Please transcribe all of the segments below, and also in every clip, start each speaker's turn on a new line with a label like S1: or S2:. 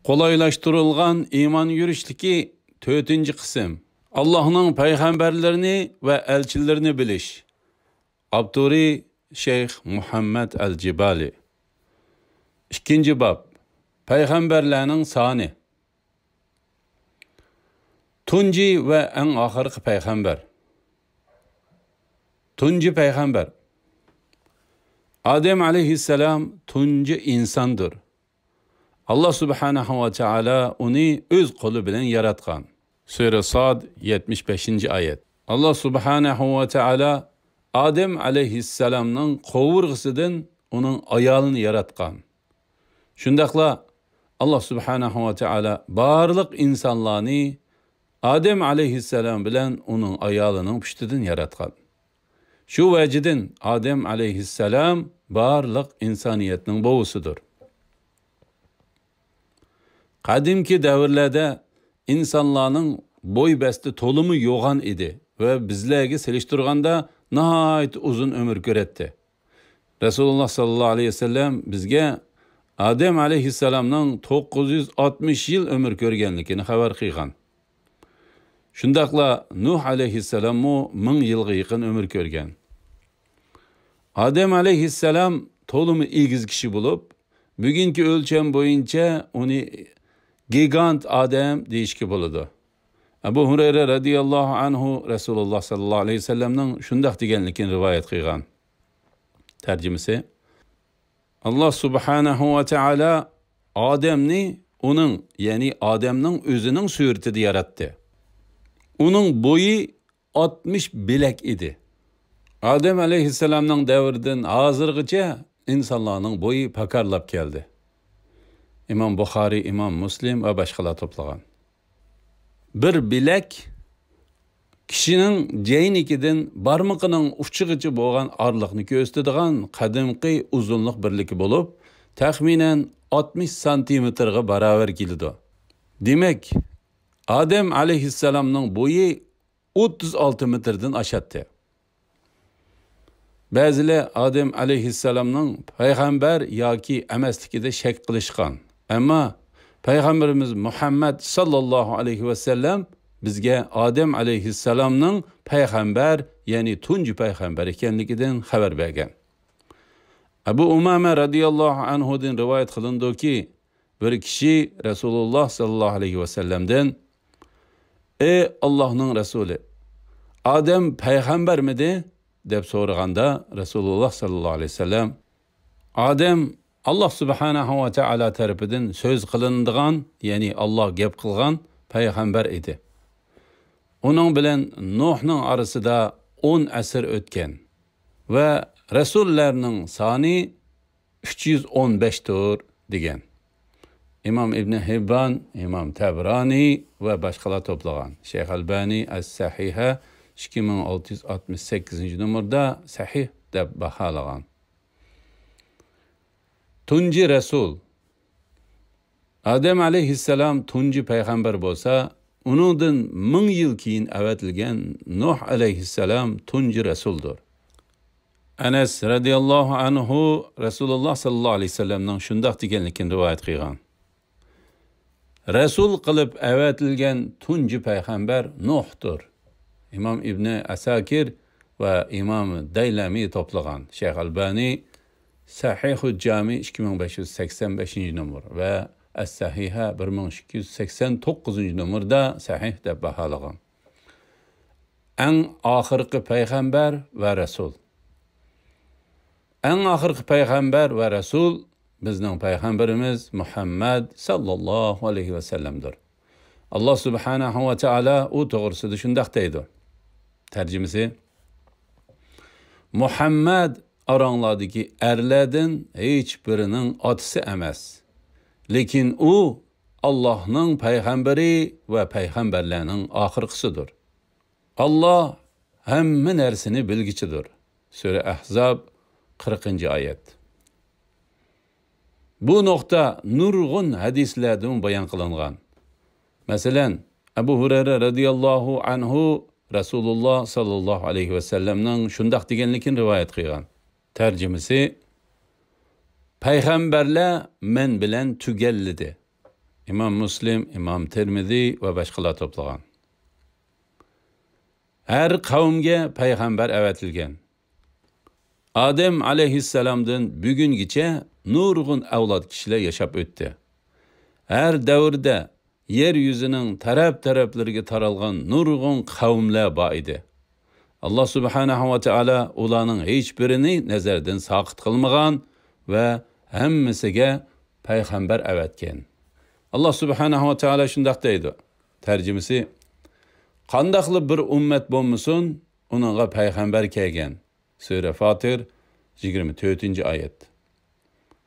S1: Qolaylaştırılgan iman yürüşlüki 4. qism. Allah'ın peygamberlerini ve elçilerini biliş. Abduri Şeyh Muhammed el-Cibali. 2. bab. Peygamberlerinin sani. Tunci ve en ahırkı peygamber. Tunci peygamber. Adem aleyhisselam tunci insandır. Allah subhanahu ve teala onu öz kolu bilen yaratkan. Sure Sad 75. ayet. Allah subhanahu ve teala Adem aleyhisselamның qovurğısıdan onun ayalını yaratkan. Şundaqla Allah subhanahu ve teala barlıq insanlarını Adem aleyhisselam bilen onun ayalının püştüdün yaratkan. Şu veciden Adem aleyhisselam barlıq insaniyetinin boğusudur. Qadimki devirlerde insanların boy besti tolumu yoğan idi ve bizlerge seliştirganda nahayet uzun ömür göretti. Resulullah sallallahu aleyhi ve sellem bizge Adem aleyhisselamның 960 yıl ömür görgenlikini haber kıygan. Şundaqla Nuh aleyhisselamı 1000 yılga yıkın ömür görgen. Adem aleyhisselam tolumu ilgiz kişi bulup, bugünkü ölçem boyunca onu gigant Adem deyişki buludu. Ebu Hureyre radiyallahu anhu Resulullah sallallahu aleyhi ve sellem'nin şundaq degenlikini rivayet kıygan. Tercümesi: Allah subhanahu ve teala Adem'ni onun yani Adem'nin özünün suretini yarattı. Onun boyu 60 bilek idi. Adem aleyhisselamның devirden hazırgıca insanların boyu pakarlap geldi. İmam Bukhari, İmam Muslim ve başkalar toplagan. Bir bilek kişinin ceynikidin barmıqının uççıgıcı boğan arlıqını göstediğen kadimki uzunluk birliki bulup, tahminen 60 santimetrga baraber geldi. Demek, Adem aleyhisselamның boyu 36 metreden aşattı. Bazılar Adem aleyhisselamның peygamber yoki emasligida shak qilishgan. Ama Peygamberimiz Muhammed sallallahu aleyhi ve sellem bizge Adem aleyhisselamның peygamber yani tuncu peygamber ekanligidan xabar bergan. Abu Umame radiyallahu anhudan rivayet qilindi ki bir kishi Resulullah sallallahu aleyhi ve sellem'den "Ey Allah'ın Resulü, Adem peygamber miydi?" deb so'raganda Resulullah sallallahu aleyhi ve sellem Adem Allah subhanahu ve teala tarafidan söz qilindigan, yani Allah gap qilgan peygamber idi. Onun bilen Nuh'ның arasida 10 asr o'tgan ve Resullerning soni 315'dir degan. İmam İbn Hibban, İmam Tabrani ve başkalar toplagan. Şeyh Albani Es-Sahiha 2668 numarda sahih deb bahalagan. Tunci Resul. Adem aleyhisselam tunci peygamber bolsa, onundan 1000 yıl keyin avatilgan Nuh aleyhisselam tunci Resuldur. Enes radiyallahu anhu Resulullah sallallahu aleyhi ve sellem'nin şundaq deganligini rivayet qilgan. Resul qilib avatilgan tunci peygamber Nuh'dur. İmam İbni Asakir ve İmam Daylami toplagan. Şeyh Albani Sahih-u Cami 2585 numar ve Es-Sahiha 1289 numarda sahih deb bahalagan. En ahırkı peygamber ve Resul. En ahırkı peygamber ve Resul bizning peygamberimiz Muhammed sallallahu aleyhi ve sellem'dir. Allah subhanahu ve teala o to'g'risida shundaq deydi. Tercümesi: Muhammed aranglardagi erlerden hiç birinin atısı emas. Lekin o Allah'ның peygamberi ve peygamberlerinin ahırkısıdır. Allah hemme nersini bilgiçidir. Sure Ahzab 40. ayet. Bu nokta nurgun hadislerden bayan kılıngan. Mesela Ebu Hureyre radiyallahu anhu Resulullah sallallahu aleyhi ve sellem'nin şundaq degenlikini rivayet qilgan. Tercümesi: Peygamberler men bilen tügellidi. İmam Müslim, İmam Tirmizi ve başkalar toplagan. Her kavimge peygamber evetilgen. Adem aleyhisselam'dan bugüngiçe nurgun evlat kişiler yaşap öttü. Her devirde yeryüzünün taraflarına taralgan nurgun kavimler ba idi. Allah subhanahu ve teala ulanın hiçbirini nezerden sakıt kılmagan ve hemmesiga peygamber evetken. Allah subhanahu ve teala şundaq deydi. Tercümesi: Qandaqlı bir ümmet bolmasun, onunğa peygamber kelgen. Sure Fatir 24. ayet.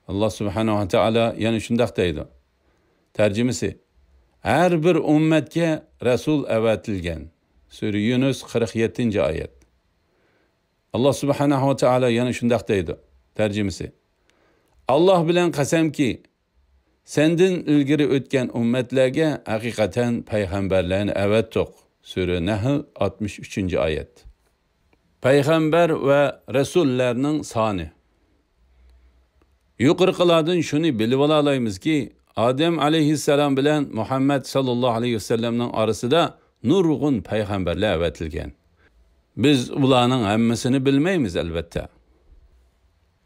S1: Allah subhanahu ve teala yani şundaq deydi. Tercümesi: Her bir ümmetke Resul evetilgen. Sure Yunus 47. ayet. Allah subhanahu ve teala yani şundaq deydi. Tercümesi: Allah bilen qasam ki senden ilgiri ötken ümmetlerge hakikaten peygamberlerini evettik. Sure Nahl 63. ayet. Peygamber ve Resullerinin sani. Yuqorqilardan şunu bilib olaymiz ki Adem aleyhisselam bilen Muhammed sallallahu aleyhi ve sellem'nin arasında nurgun peygamberler evetilgen. Biz ularning hammasini bilmaymiz elbette.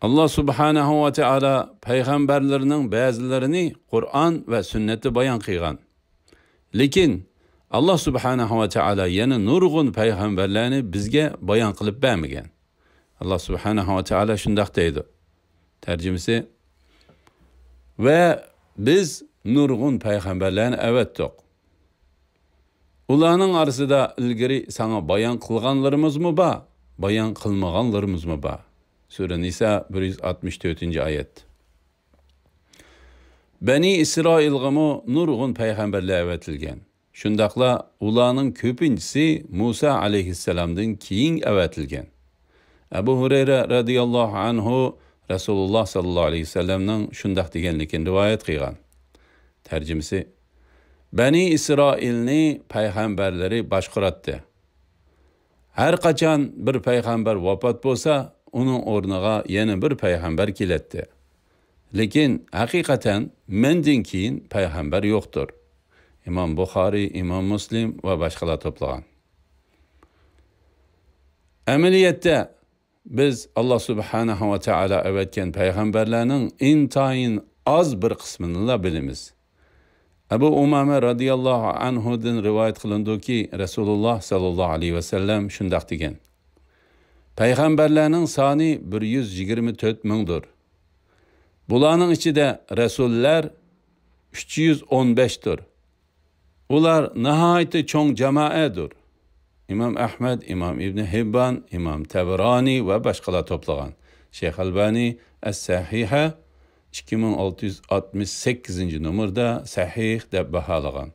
S1: Allah subhanahu ve teala peygamberlerinin bazılarını Kur'an ve sünneti bayan qilgan. Lekin Allah subhanahu ve teala yana nurgun peygamberlerini bizge bayan qilib bermagan. Allah subhanahu ve teala shundaq deydi. Tercümesi: Ve biz nurgun peygamberlerini evettik. Ularning arasida ilgari sana bayan qilganlarimiz mı ba, bayan qilmaganlarimiz mı ba? Sure Nisa 164. ayet. Bani İsrail'gımı nurgun peygamberler evetilgen. Şundaqla ularning köpüncisi Musa aleyhisselam'dan keyin evetilgen. Ebu Hureyre radıyallahu anhu Resulullah sallallahu aleyhi ve sellem'nin şundaq degenligini rivayet qilgan. Tercümesi: Bani İsrail'ni peygamberleri başqaratdı. Her qaçan bir peygamber vafat bolsa, onun ornuğa yeni bir peygamber kiletti. Lekin hakikaten menden keyin peygamber yoktur. İmam Bukhari, İmam Müslim ve başkalar toplagan. Ameliyette biz Allah subhanahu ve teala evetken peygamberlerinin intayin az bir kısmını da bilimiz. Ebu Umame radıyallahu anhu'dan rivayet kılındı ki Resulullah sallallahu aleyhi ve sellem şundaq degen. Peygamberlerinin sani 124 mingdir. Bularning içinde Resuller 315'dir. Ular nihayet çoğun cemaedir. İmam Ahmed, İmam İbn Hibban, İmam Taberani ve başkalar toplagan. Şeyh Albani Es-Sahiha 2668. numarda sahih deb bahalagan.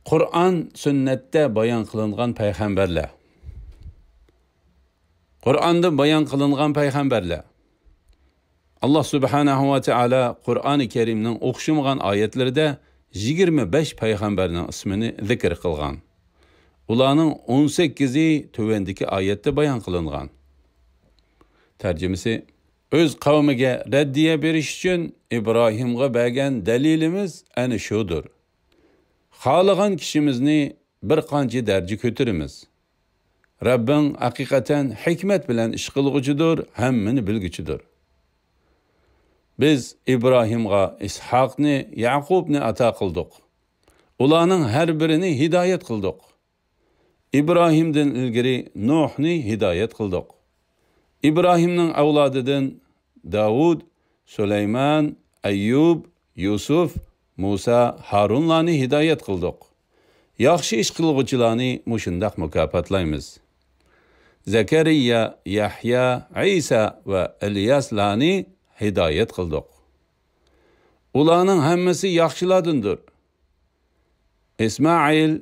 S1: Kur'an sünnette bayan kılıngan peygamberler. Kur'an'da bayan kılıngan peygamberler. Allah subhanahu ve teala Kur'an-ı Kerim'nin okşumagan ayetlerinde 25 peygamberinin ismini zikir kılgan. Ularning 18'i tövendeki ayette bayan kılıngan. Tercümesi: Öz kavmiga reddiye berish için İbrahim'e bergen delilimiz ana şudur. Xalagan kişimizni bir qancha derece kötürümüz. Rabbin hakikaten hikmet bilen iş qilguchidir, hammani bilguchidir. Biz İbrahim'e İshaqni, Yaqubni ata qildik. Ularning her birini hidayet qildik. İbrahim'den ilgiri Nuhni hidayet qildik. İbrahim'nin avladıdan Davud, Süleyman, Eyyub, Yusuf, Musa, Harunlarni hidayet qildik. Yaxshi ish qilguchilarni mushundaq mukofotlaymiz. Zakariya, Yahya, İsa ve İlyaslarni hidayet qildik. Ularning hammasi yaxshilardandir. İsmail,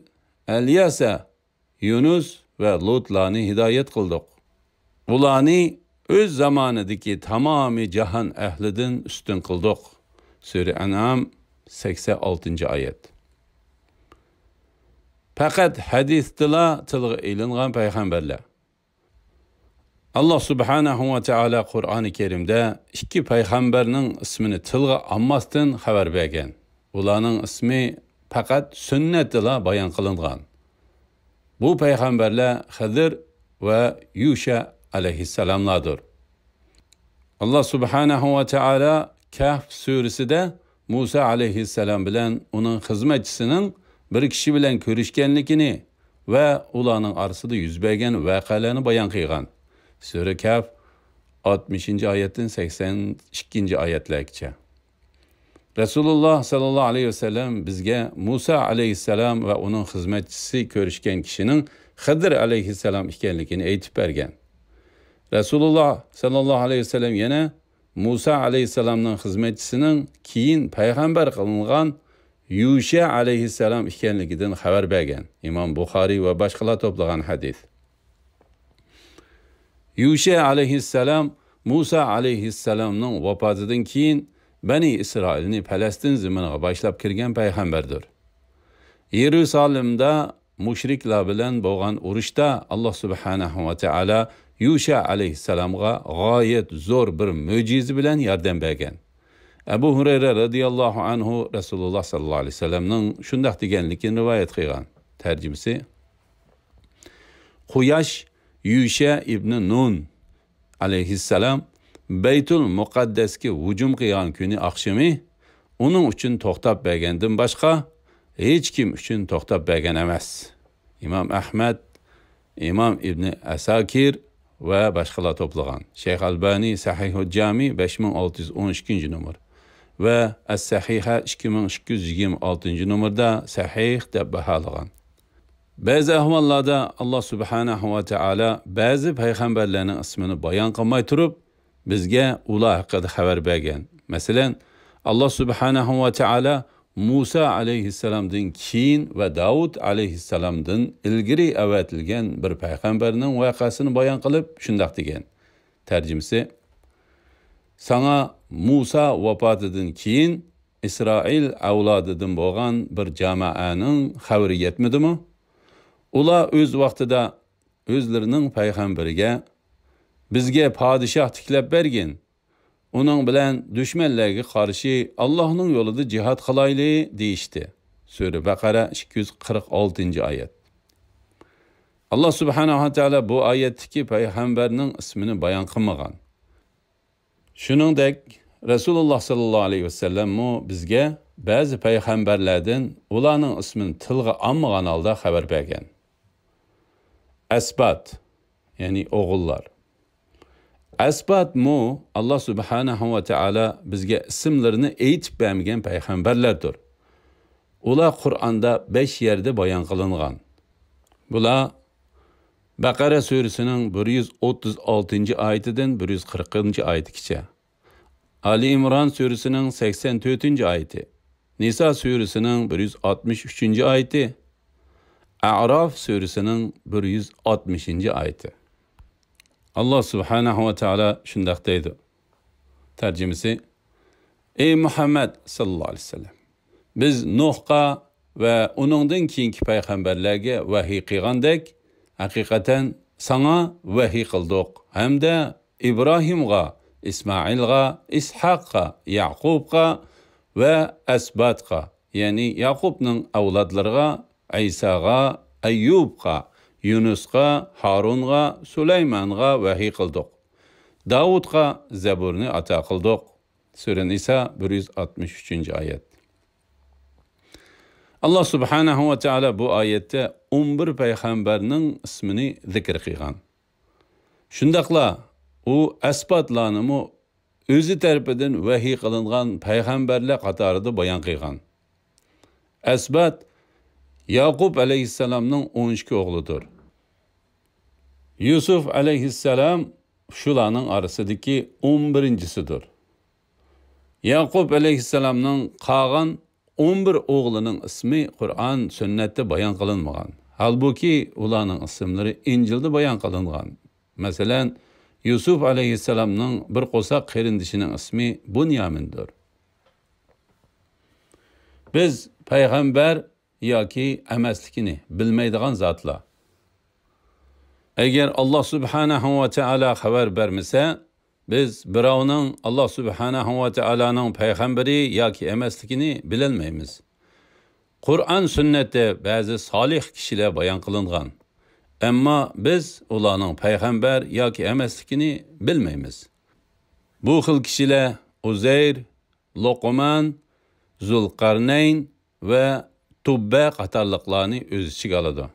S1: İlyasa, Yunus ve Lutlarni hidayet qildik. Ularni öz zamanidagi tamami jahan ahlidan üstün qildik. Sure An'am 86. ayet. Fakat hadisdila tilga ilingan peygamberler. Allah subhanahu ve teala Kur'an-ı Kerim'de iki peygamberinin ismini tilga almasdan xabar bergen. Ularning ismi faqat sünnetla bayan qilingan. Bu peygamberler Hızır ve Yuşa aleyhisselamlardır. Allah subhanahu ve teala Kahf suresida Musa aleyhisselam bilan uning xizmatchisining bir kishi bilan ko'rishganligini va ularning orasida yuz bergan voqealarni bayon qilgan. Sura Kahf 60. oyatdan 82. oyatlargacha. Rasululloh sallallohu alayhi vasallam bizga Musa aleyhisselam va uning xizmatchisi ko'rishgan kishining Hızır aleyhisselam ekanligini aytib bergan. Rasululloh sallallohu alayhi vasallam yana Musa aleyhisselamning xizmatchisining keyin payg'ambar qilingan Yuşa aleyhisselam ekanligidan xabar bergan. İmam Buxoriy va boshqalar to'plagan hadis. Yuşa aleyhisselam Musa aleyhisselamning vafotidan keyin Bani İsrailni Falastin ziminiga boshlab kirgan payg'ambardir. Yerusalimda mushriklar bilan bo'lgan urushda Alloh subhanahu va taolo Yuşa aleyhisselamga g'oyat zo'r bir mo'jiza bilan yordam bergan. Abu Hurayra radhiyallohu anhu Rasululloh sallallohu alayhi vasallamning shunday deganligini rivoyat qilgan. Tarjimasi: Quyosh Yuşa ibn Nun aleyhisselam Beytul Muqaddasga hujum qilgan kuni oqshimi uning uchun to'xtab bergandan boshqa hech kim uchun to'xtab bergan emas. İmam Ahmad, İmam İbn Asakir ve boshqalar to'plagan. Shayx Albani Sahihul Jami 5612 numar ve As-Sahiha 2226 numarda sahih deb baholagan. Bazı ahvollarda Allah subhanahu ve taolo bazı payg'ambarlarning ismini bayon qilmay turib bizga ular haqida xabar bergan. Masalan, Allah subhanahu ve taolo Musa aleyhisselamdan keyin ve Davud aleyhisselamdan ilgari avatilgan bir payg'ambarning voqeasini bayon qilib shunday degan. Tarjimasi: Sana Musa vafotidan keyin İsrail avlodidan bo'lgan bir jamoaning xabari yetmadimi? Ular o'z vaqtida o'zlarining payg'ambariga bizga podshoh tiklab bergin. Uning bilan dushmanlarga qarshi Allohning yo'lida jihad qilayli deyishdi. Sura Baqara 246-oyat. Allah subhanahu va taolo bu oyatdagi payg'ambarning ismini bayon qilmagan. Shuningdek, Rasululloh sallallohu alayhi vasallam bizga ba'zi payg'ambarlardan ularning ismini tilga olmagan holda xabar bergan. Asbat, ya'ni o'g'illar. Asbat Allah subhanahu wa ta'ala bizga ismlarini aytib bermagan payg'ambarlardir. Ular Qur'onda 5 yerda bayon qilingan. Bular Baqara surasining 136-oyatidan 140-oyatigacha, Ali Imron surasining 84-oyati, Nisa surasining 163-oyati, A'rof surasining 160-oyati. Allah subhanahu wa ta'ala shunday deydi. Tarjimasi: Ey Muhammad sallallohu alayhi vasallam, biz Nuhga va uningdan keyingi payg'ambarlarga vahiy qilgandek, haqiqatan sana vahiy qildik. Hamda İbrahimga, İsmailga, İshaqqa, Yaqubga va Asbatga, ya'ni Yaqubning avlodlariga, Isaga, Ayyubga, Yunusga, Harunga, Süleyman'a vahiy qildik. Davudga Zaburni ato qildik. Sura Nisa 163-oyat. Allah subhanahu wa taolo bu oyatda 11 payg'ambarning ismini zikr qilgan. Shundaqla u asbatlarni o'zi tarafidan vahiy qilingan payg'ambarlar qatorida bayon qilgan. Asbat Yaqub aleyhisselamning 12 o'g'lidir. Yusuf aleyhisselam shularning orasidagi 11-sidir. Yaqub aleyhisselamning qolgan 11 o'g'lining ismi Qur'on sunnatda bayon qilinmagan. Halbuki ularning ismlari Injilda bayon qilingan. Masalan, Yusuf aleyhisselamning bir qo'saq qarindishining ismi Bunyamindir. Biz payg'ambar yoki emasligini bilmaydigan zotlar. Agar Alloh subhanahu va taolo xabar bermasa, biz birovning Alloh subhanahu va taoloning payg'ambari yoki emasligini bilolmaymiz. Qur'on sunnatda ba'zi solih kishilar bayon qilingan. Ammo biz ularning payg'ambar yoki emasligini bilmaymiz. Bu xil kishilar Uzayr, Luqman, Zulqarnayn va Tubba qatorliqlarni o'z ichiga oladi.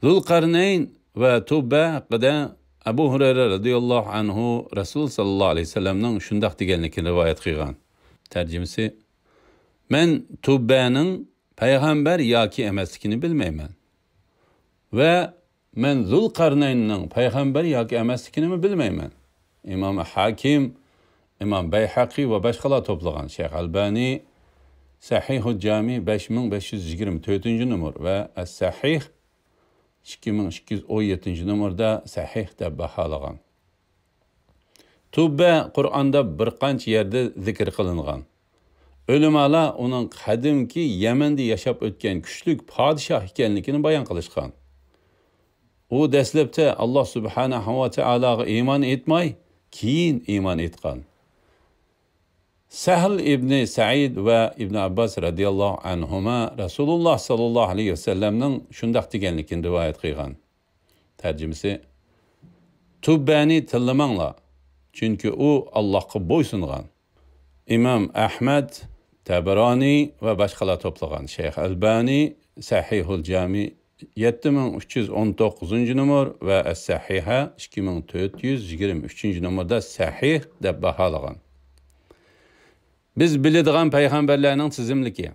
S1: Zulqarnayn va Tubba haqida Abu Hurayra radhiyallohu anhu Rasul sallallohu alayhi vasallamning shundoq deganligini rivoyat qilgan. Tarjimasi: Men Tubbaning payg'ambar yoki emasligini bilmayman. Ve men Zulqarnaynning payg'ambar yoki emasligini bilmayman. İmam Hakim, İmam Bayhaqi ve başkalar toplagan. Şeyh Albani Sahihul Cami 5524 numar ve Es-Sahih 2217 numarda sahih deb baholagan. Tubba Qur'onda bir qancha yerda zikr qilingan. Ulamolar uning qadimki Yamanda yashab o'tgan kuchli podshoh ekanligini bayon qilishgan. U dastlabda Alloh subhanahu va taologa iymon etmay, keyin iymon etgan. Sahl ibn Said ve İbn Abbas radıyallahu anhuma Rasulullah sallallahu aleyhi ve sellem'nin şundaq deganligini rivoyat qilgan. Tarjimasi: Tubbani tillamanglar, çünkü o Allohga bo'ysungan. İmam Ahmad, Tabarani ve başkalar toplagan. Şeyh Albani Sahihul Cami 7319 numar ve Es-Sahiha 2423 numarda sahih deb baholagan. Biz biladigan payg'ambarlarning tizimligi.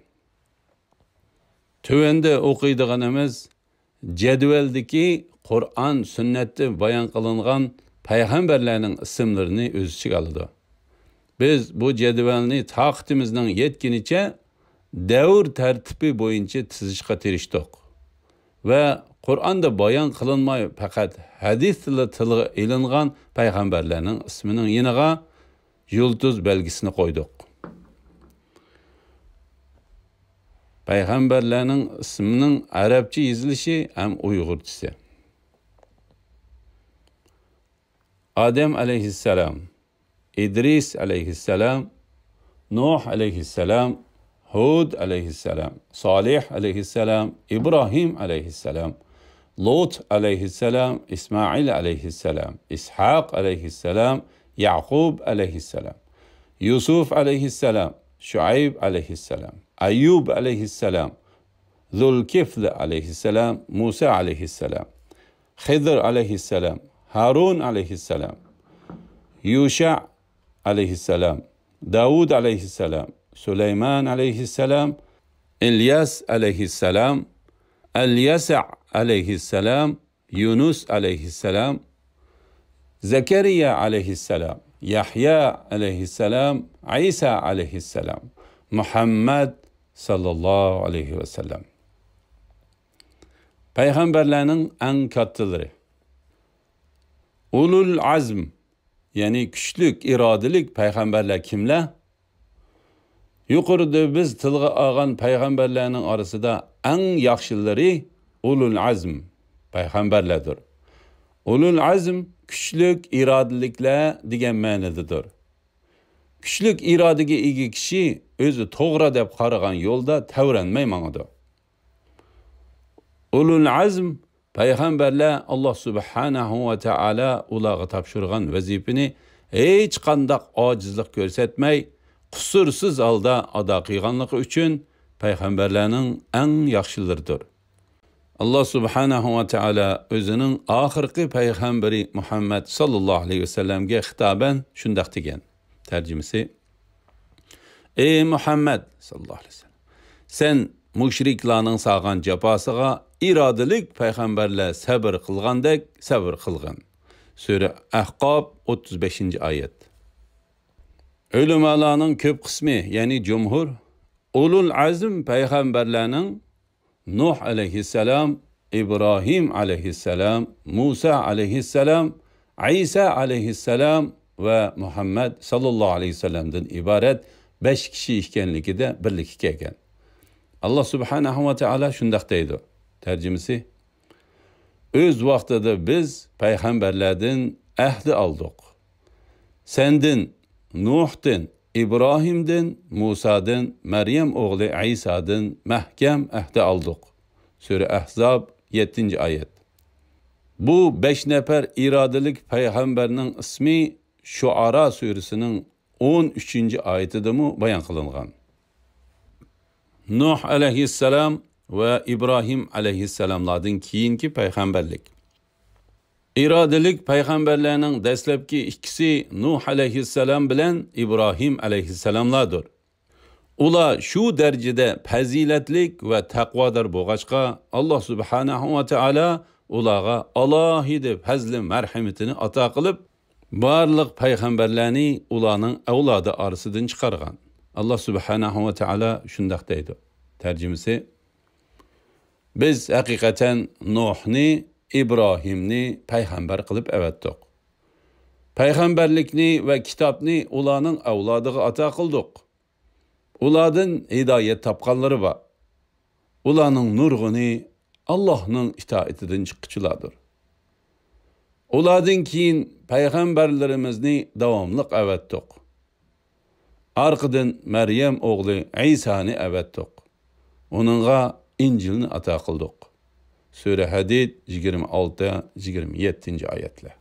S1: Tövende o'qiydiganimiz jadvaldagi Qur'on sunnatda bayon qilingan payg'ambarlarning ismlarini o'z ichiga oladi. Biz bu jadvalni toqatimizning yetgunicha davr tartibi bo'yicha tizishga tirishdik. Ve Qur'onda bayon qilinmay faqat hadis tilga ilingan payg'ambarlarning ismining yeniga yulduz belgisini qo'ydik. Peygamberlerin isminin Arapça yazılışı hem Uygurcası. Adem aleyhisselam, İdris aleyhisselam, Nuh aleyhisselam, Hud aleyhisselam, Salih aleyhisselam, İbrahim aleyhisselam, Lut aleyhisselam, İsmail aleyhisselam, İshak aleyhisselam, Yaqub aleyhisselam, Yusuf aleyhisselam, Şuayb aleyhisselam, Ayyub aleyhisselam, Zulkifl aleyhisselam, Musa aleyhisselam, Hıdır aleyhisselam, Harun aleyhisselam, Yuşa aleyhisselam, Davud aleyhisselam, Süleyman aleyhisselam, İlyas aleyhisselam, El-Yasa aleyhisselam, Yunus aleyhisselam, Zekeriya aleyhisselam, Yahya aleyhisselam, İsa aleyhisselam, Muhammed sallallahu aleyhi ve sellem. Peygamberlerinin en kattıları. Ulul azm, yani güçlük, iradelik peygamberler kimler? Yukarıda biz tilga algan peygamberlerinin arasında en yaxşıları ulul azm peygamberlerdir. Ulul azm güçlük, iradelikler degan ma'nodadir. Güçlük iradege ega kishi o'zi to'g'ri deb qaragan yo'lda tavranmay mangadi. Ulul azm payg'ambarlar Alloh subhanahu va taolo ularga topshirgan vazifani hech qanday ojizlik ko'rsatmay, qusursiz holda ado qilganligi uchun payg'ambarlarning eng yaxshilaridir. Alloh subhanahu va taolo o'zining oxirgi payg'ambari Muhammad sallallohu alayhi vasallamga xitoban shundoq degan. Tercümesi: Ey Muhammed sallallahu aleyhi ve sellem, sen müşriklarning sağan cefasıga iradelik peygamberler sabır kılgandek sabır kılgan. Sure Ahqab 35. ayet. Ulemalarning köp kısmı, yani cumhur, ulul azm peygamberlerinin Nuh aleyhisselam, İbrahim aleyhisselam, Musa aleyhisselam, İsa aleyhisselam ve Muhammed sallallahu aleyhi ve sellem'den ibaret 5 kişi ekanligi de birlik kelgan. Allah subhanahu ve taolo shundaq deydi. Tercümesi: öz vaqtida biz payg'ambarlardan ahdi oldik. Sendin, Nuhdin, İbrahim'den, Musa'dan, Meryem oğlu İsa'dan mahkam ahdi aldık. Sure Ahzab 7. ayet. Bu 5 nefer iradelik peygamberinin ismi Şuara suresinin 13. ayetida mı bayan kılıngan. Nuh aleyhisselam ve İbrahim aleyhisselamlardan keyinki peygamberlik. İradelik peygamberlerinin dastlabki ikkisi Nuh aleyhisselam bilan İbrahim aleyhisselamlardır. Ular şu derecede faziletlik ve taqvodor bo'lg'achqa Allah subhanahu ve taala ularga alohida fazli marhamatini ato qilib, barliq payg'ambarlarni ularning avlodi orasidan chiqargan. Allah subhanahu ve taala shundoq deydi. Tarjimasi: biz haqiqatan Nuhni, İbrahimni payg'ambar qilib avatdik. Payg'ambarlikni va kitobni ularning avlodiga ato qildik. Ulardan hidayet tapqanları var. Ularning nurg'uni Allah'ның itaatidan chiqqıçılardır. Ulardan keyin payg'ambarlarimizni davomliq avatdik. Arqadan Meryem oğlu İsa'ni avatdik. Onunğa İncilni ato qildik. Sure Hadid 26-27 ayetler.